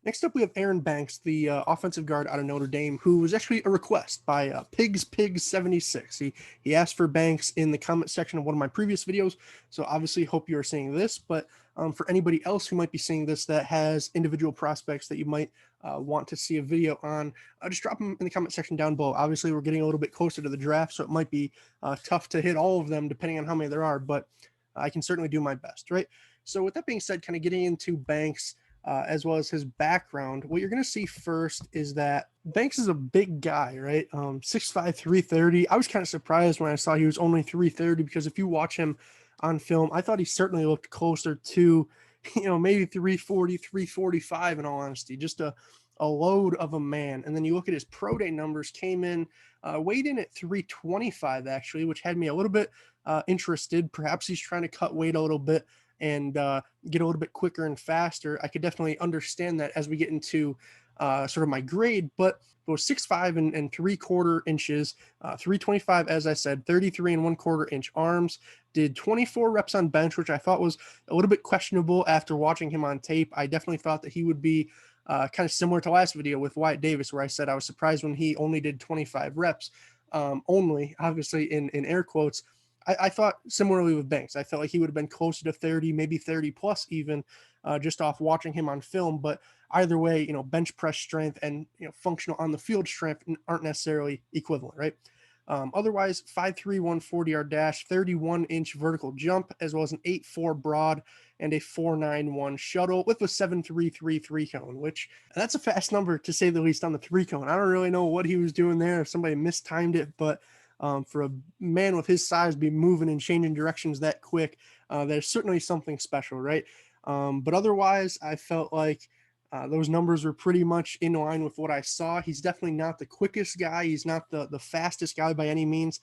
Next up, we have Aaron Banks, the offensive guard out of Notre Dame, who was actually a request by Pigs76. He asked for Banks in the comment section of one of my previous videos, so obviously hope you are seeing this. But for anybody else who might be seeing this that has individual prospects that you might want to see a video on, just drop them in the comment section down below. Obviously, we're getting a little bit closer to the draft, so it might be tough to hit all of them depending on how many there are, but I can certainly do my best, right? So with that being said, kind of getting into Banks, as well as his background, what you're going to see first is that Banks is a big guy, right? 6'5", 330. I was kind of surprised when I saw he was only 330 because if you watch him on film, I thought he certainly looked closer to, maybe 340, 345 in all honesty, just a load of a man. And then you look at his pro day numbers, came in, weighed in at 325 actually, which had me a little bit interested. Perhaps he's trying to cut weight a little bit and get a little bit quicker and faster. I could definitely understand that as we get into sort of my grade, but it was 6'5" and 3/4 inches, 325, as I said, 33 and 1/4 inch arms, did 24 reps on bench, which I thought was a little bit questionable after watching him on tape. I definitely thought that he would be kind of similar to last video with Wyatt Davis, where I said I was surprised when he only did 25 reps, only, obviously in air quotes. I thought similarly with Banks. I felt like he would have been closer to 30, maybe 30 plus even, just off watching him on film. But either way, bench press strength and functional on the field strength aren't necessarily equivalent, right? Otherwise, 5'3", 140-yard dash, 31-inch vertical jump, as well as an 8'4" broad and a 4.91 shuttle with a 7.33 3-cone, which that's a fast number to say the least on the 3-cone. I don't really know what he was doing there, if somebody mistimed it, but for a man with his size be moving and changing directions that quick, there's certainly something special, right? But otherwise, I felt like those numbers were pretty much in line with what I saw. He's definitely not the quickest guy. He's not the fastest guy by any means.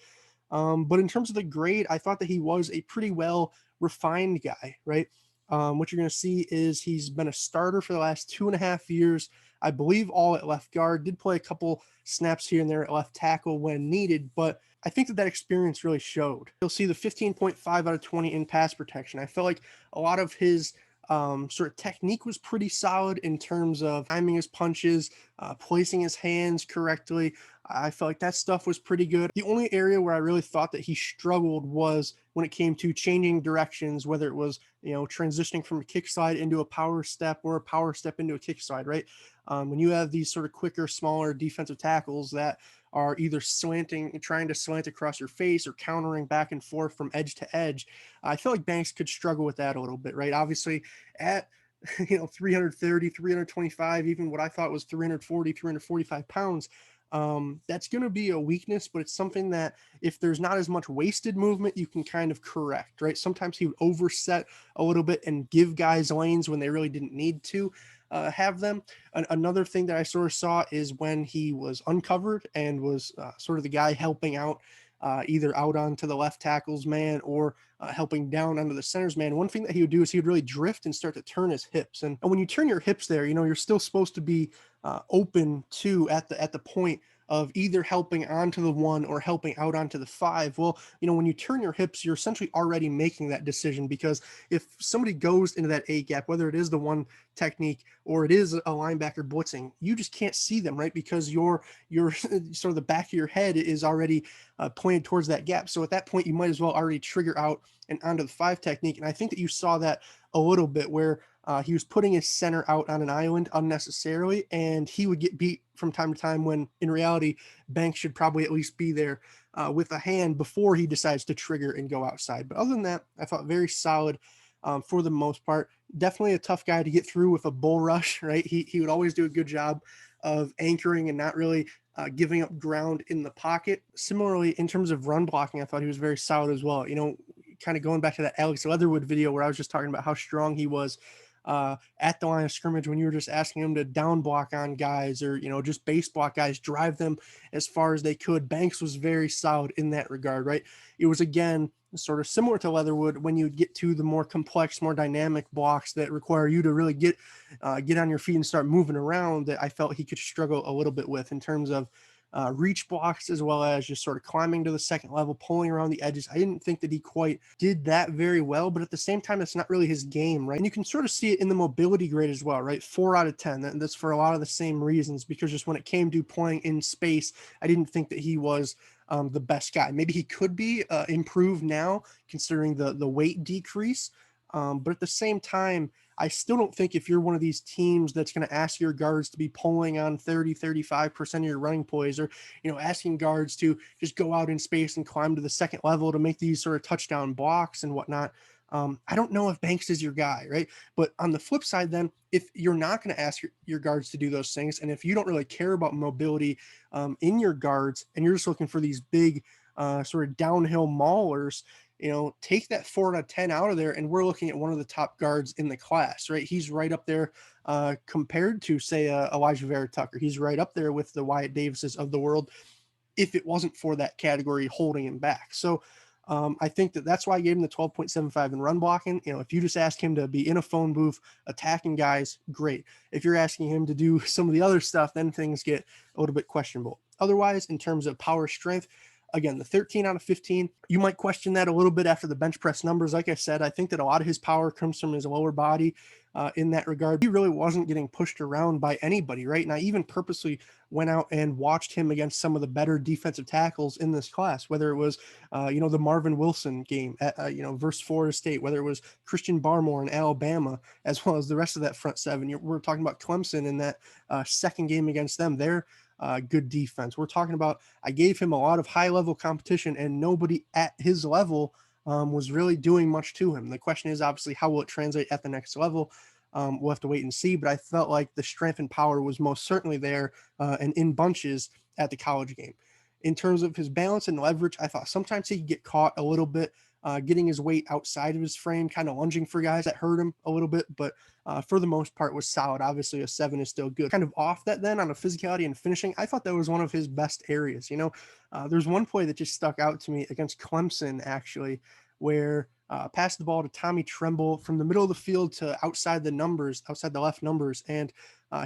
But in terms of the grade, I thought that he was a pretty well refined guy, right? What you're going to see is he's been a starter for the last 2.5 years. I believe all at left guard, did play a couple snaps here and there at left tackle when needed, but I think that experience really showed. You'll see the 15.5 out of 20 in pass protection. I felt like a lot of his sort of technique was pretty solid in terms of timing his punches, placing his hands correctly. I felt like that stuff was pretty good. The only area where I really thought that he struggled was when it came to changing directions, whether it was, transitioning from a kick slide into a power step or a power step into a kick slide, right? When you have these sort of quicker, smaller defensive tackles that are either trying to slant across your face or countering back and forth from edge to edge, I feel like Banks could struggle with that a little bit, right? Obviously, at 330, 325, even what I thought was 340, 345 pounds, that's going to be a weakness, but it's something that if there's not as much wasted movement, you can kind of correct, right? Sometimes he would overset a little bit and give guys lanes when they really didn't need to have them. Another thing that I sort of saw is when he was uncovered and was sort of the guy helping out, either out onto the left tackle's man or helping down onto the center's man. One thing that he would do is he would really drift and start to turn his hips. And when you turn your hips there, you're still supposed to be open to at the point of either helping onto the 1 or helping out onto the 5. Well, when you turn your hips, you're essentially already making that decision, because if somebody goes into that A gap, whether it is the 1 technique or it is a linebacker blitzing, you just can't see them, right? Because your sort of the back of your head is already pointed towards that gap. So at that point, you might as well already trigger out and onto the 5 technique. And I think that you saw that a little bit where he was putting his center out on an island unnecessarily, and he would get beat from time to time when in reality, Banks should probably at least be there with a hand before he decides to trigger and go outside. But other than that, I thought very solid for the most part. Definitely a tough guy to get through with a bull rush, right? He would always do a good job of anchoring and not really giving up ground in the pocket. Similarly, in terms of run blocking, I thought he was very solid as well. Kind of going back to that Alex Leatherwood video where I was just talking about how strong he was at the line of scrimmage, when you were just asking him to down block on guys or, just base block guys, drive them as far as they could. Banks was very solid in that regard, right? It was, again, sort of similar to Leatherwood when you get to the more complex, more dynamic blocks that require you to really get on your feet and start moving around, that I felt he could struggle a little bit with in terms of reach blocks, as well as just sort of climbing to the second level, pulling around the edges. I didn't think that he quite did that very well, but at the same time, it's not really his game, right? And you can sort of see it in the mobility grade as well, right? 4 out of 10. That's for a lot of the same reasons, because just when it came to playing in space, I didn't think that he was the best guy. Maybe he could be improved now, considering the weight decrease. But at the same time, I still don't think if you're one of these teams that's going to ask your guards to be pulling on 35% of your running plays, or, asking guards to just go out in space and climb to the second level to make these sort of touchdown blocks and whatnot. I don't know if Banks is your guy, right? But on the flip side, then, if you're not going to ask your guards to do those things, and if you don't really care about mobility in your guards, and you're just looking for these big sort of downhill maulers, take that 4 out of 10 out of there, and we're looking at one of the top guards in the class, right? He's right up there compared to, say, Elijah Vera Tucker. He's right up there with the Wyatt Davises of the world, if it wasn't for that category holding him back. So I think that's why I gave him the 12.75 in run blocking. If you just ask him to be in a phone booth attacking guys, great. If you're asking him to do some of the other stuff, then things get a little bit questionable. Otherwise, in terms of power strength, again, the 13 out of 15, you might question that a little bit after the bench press numbers. Like I said, I think that a lot of his power comes from his lower body in that regard. He really wasn't getting pushed around by anybody, right? And I even purposely went out and watched him against some of the better defensive tackles in this class, whether it was, the Marvin Wilson game at, versus Florida State, whether it was Christian Barmore in Alabama, as well as the rest of that front seven. We're talking about Clemson in that second game against them. They're good defense. We're talking about, I gave him a lot of high level competition, and nobody at his level was really doing much to him. The question is obviously, how will it translate at the next level? We'll have to wait and see, but I felt like the strength and power was most certainly there and in bunches at the college game. In terms of his balance and leverage, I thought sometimes he could get caught a little bit getting his weight outside of his frame, kind of lunging for guys. That hurt him a little bit, but for the most part was solid. Obviously a 7 is still good. Kind of off that then on a physicality and finishing, I thought that was one of his best areas. There's one play that just stuck out to me against Clemson, actually, where passed the ball to Tommy Tremble from the middle of the field to outside the left numbers. And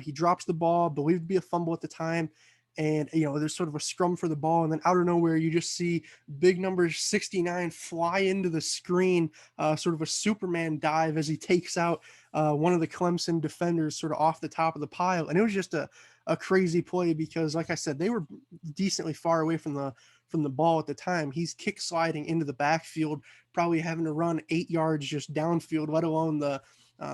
he drops the ball, believed to be a fumble at the time. And, there's sort of a scrum for the ball. And then out of nowhere, you just see big number 69 fly into the screen, sort of a Superman dive as he takes out one of the Clemson defenders sort of off the top of the pile. And it was just a crazy play because, like I said, they were decently far away from the ball at the time. He's kick sliding into the backfield, probably having to run 8 yards just downfield, let alone the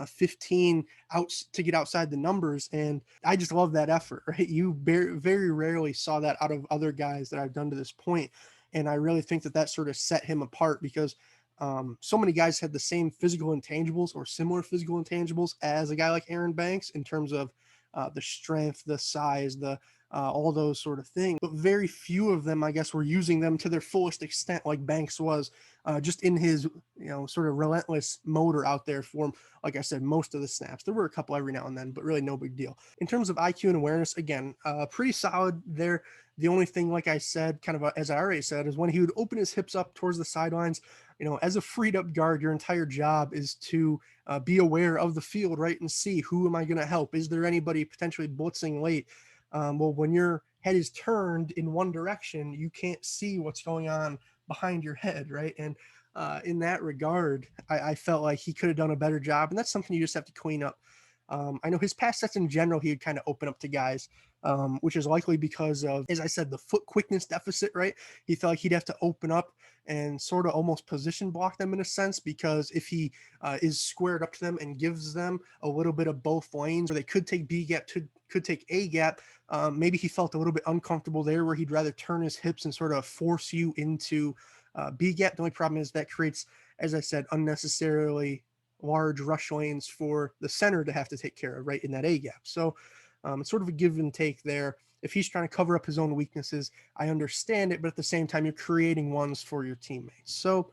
15 out to get outside the numbers. And I just love that effort, right? You very rarely saw that out of other guys that I've done to this point. And I really think that sort of set him apart because so many guys had the same physical intangibles or similar physical intangibles as a guy like Aaron Banks in terms of the strength, the size, all those sort of things. But very few of them, I guess, were using them to their fullest extent like Banks was, just in his, sort of relentless motor out there for him. Like I said, most of the snaps. There were a couple every now and then, but really no big deal. In terms of IQ and awareness, again, pretty solid there. The only thing, like I said, kind of as I already said, is when he would open his hips up towards the sidelines, as a freed up guard, your entire job is to be aware of the field, right? And see, who am I going to help? Is there anybody potentially blitzing late? Well, when your head is turned in one direction, you can't see what's going on behind your head, right? And in that regard, I felt like he could have done a better job, and that's something you just have to clean up. I know his pass sets in general, he would kind of open up to guys, which is likely because of, as I said, the foot quickness deficit, right? He felt like he'd have to open up and sort of almost position block them in a sense, because if he is squared up to them and gives them a little bit of both lanes, or they could take B gap, could take A gap, maybe he felt a little bit uncomfortable there where he'd rather turn his hips and sort of force you into B gap. The only problem is that creates, as I said, unnecessarily large rush lanes for the center to have to take care of, right, in that A gap. So it's sort of a give and take there. If he's trying to cover up his own weaknesses, I understand it, but at the same time, you're creating ones for your teammates. So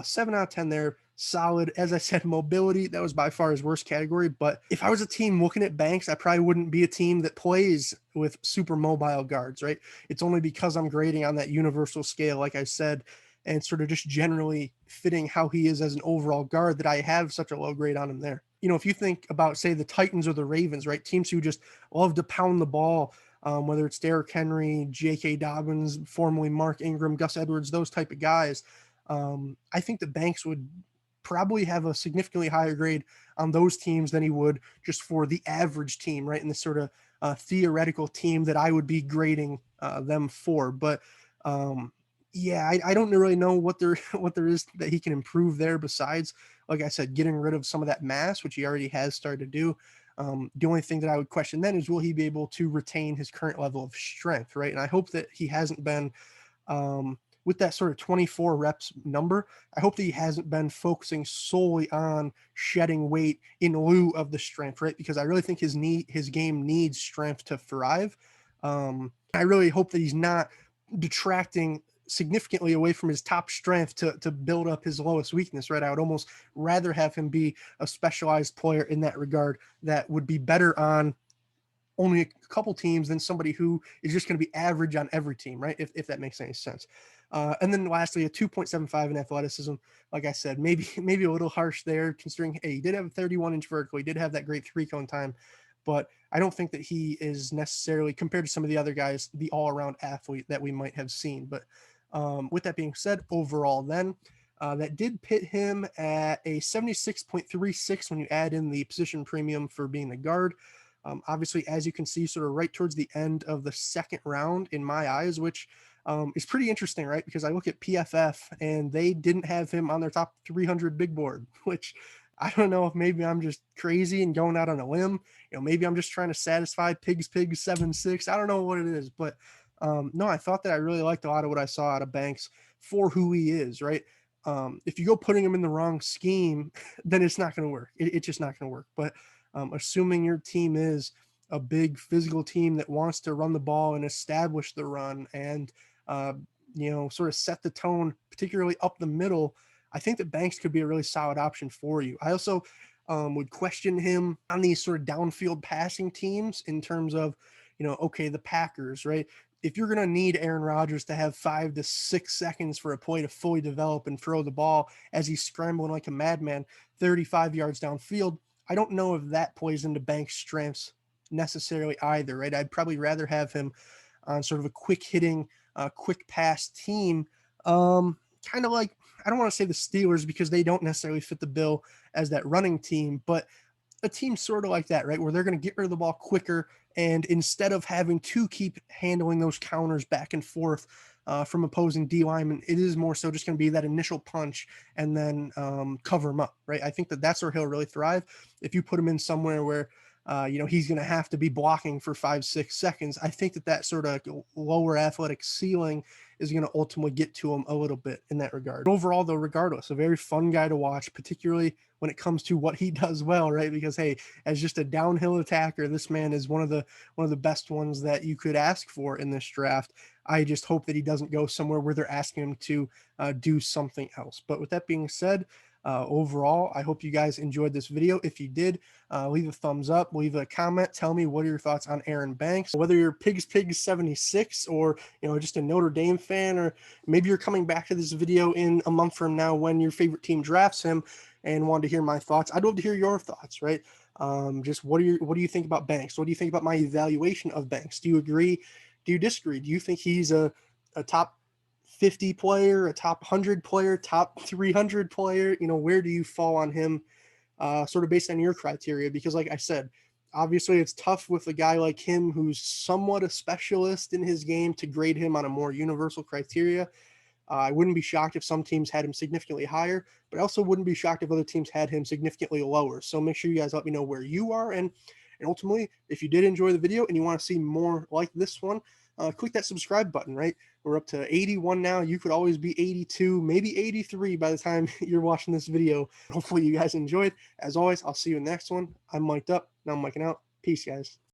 7 out of 10 there, solid. As I said, mobility, that was by far his worst category. But if I was a team looking at Banks, I probably wouldn't be a team that plays with super mobile guards, right? It's only because I'm grading on that universal scale, like I said, and sort of just generally fitting how he is as an overall guard that I have such a low grade on him there. If you think about, say, the Titans or the Ravens, right? Teams who just love to pound the ball, whether it's Derrick Henry, J.K. Dobbins, formerly Mark Ingram, Gus Edwards, those type of guys. I think the Banks would probably have a significantly higher grade on those teams than he would just for the average team, right? In this sort of theoretical team that I would be grading them for. But yeah, I don't really know what there what there is that he can improve there besides, like I said, getting rid of some of that mass, which he already has started to do. The only thing that I would question then is, will he be able to retain his current level of strength, right? And I hope that he hasn't been with that sort of 24 reps number. I hope that he hasn't been focusing solely on shedding weight in lieu of the strength, right? Because I really think his game needs strength to thrive. I really hope that he's not detracting significantly away from his top strength to build up his lowest weakness, right? I would almost rather have him be a specialized player in that regard that would be better on only a couple teams than somebody who is just going to be average on every team, right? If that makes any sense. And then lastly, a 2.75 in athleticism. Like I said, maybe a little harsh there, considering, hey, he did have a 31-inch vertical. He did have that great 3-cone time, but I don't think that he is necessarily, compared to some of the other guys, the all-around athlete that we might have seen. But with that being said, overall then, that did pit him at a 76.36 when you add in the position premium for being the guard. Obviously, as you can see, sort of right towards the end of the second round in my eyes, which is pretty interesting, right? Because I look at PFF and they didn't have him on their top 300 big board, which I don't know if maybe I'm just crazy and going out on a limb. Maybe I'm just trying to satisfy Pigs 7-6. I don't know what it is, but no, I thought that I really liked a lot of what I saw out of Banks for who he is, right? If you go putting him in the wrong scheme, then it's not going to work. It's just not going to work. But assuming your team is a big physical team that wants to run the ball and establish the run and, sort of set the tone, particularly up the middle, I think that Banks could be a really solid option for you. I also would question him on these sort of downfield passing teams in terms of, okay, the Packers, right? If you're going to need Aaron Rodgers to have 5 to 6 seconds for a play to fully develop and throw the ball as he's scrambling like a madman 35 yards downfield, I don't know if that plays into Banks' strengths necessarily either, right? I'd probably rather have him on sort of a quick hitting, quick pass team. Kind of like, I don't want to say the Steelers because they don't necessarily fit the bill as that running team, but a team sort of like that, right? Where they're going to get rid of the ball quicker. And instead of having to keep handling those counters back and forth from opposing D linemen, it is more so just going to be that initial punch and then cover him up, right? I think that that's where he'll really thrive. If you put him in somewhere where, he's going to have to be blocking for 5-6 seconds, I think that sort of lower athletic ceiling is going to ultimately get to him a little bit in that regard. Overall, though, regardless, a very fun guy to watch, particularly when it comes to what he does well, right? Because, hey, as just a downhill attacker, this man is one of the best ones that you could ask for in this draft. I just hope that he doesn't go somewhere where they're asking him to do something else. But with that being said, overall, I hope you guys enjoyed this video. If you did, leave a thumbs up, leave a comment, tell me what are your thoughts on Aaron Banks. Whether you're Pigs 76 or just a Notre Dame fan, or maybe you're coming back to this video in a month from now when your favorite team drafts him and want to hear my thoughts. I'd love to hear your thoughts, right? Just what do you think about Banks? What do you think about my evaluation of Banks? Do you agree? Do you disagree? Do you think he's a top 50 player, a top 100 player, top 300 player? Where do you fall on him, sort of based on your criteria? Because like I said, obviously it's tough with a guy like him who's somewhat a specialist in his game to grade him on a more universal criteria. I wouldn't be shocked if some teams had him significantly higher, but I also wouldn't be shocked if other teams had him significantly lower. So make sure you guys let me know where you are. And ultimately, if you did enjoy the video and you want to see more like this one, click that subscribe button, right? We're up to 81 now. You could always be 82, maybe 83 by the time you're watching this video. Hopefully you guys enjoyed. As always, I'll see you in the next one. I'm mic'd up. Now I'm mic'ing out. Peace, guys.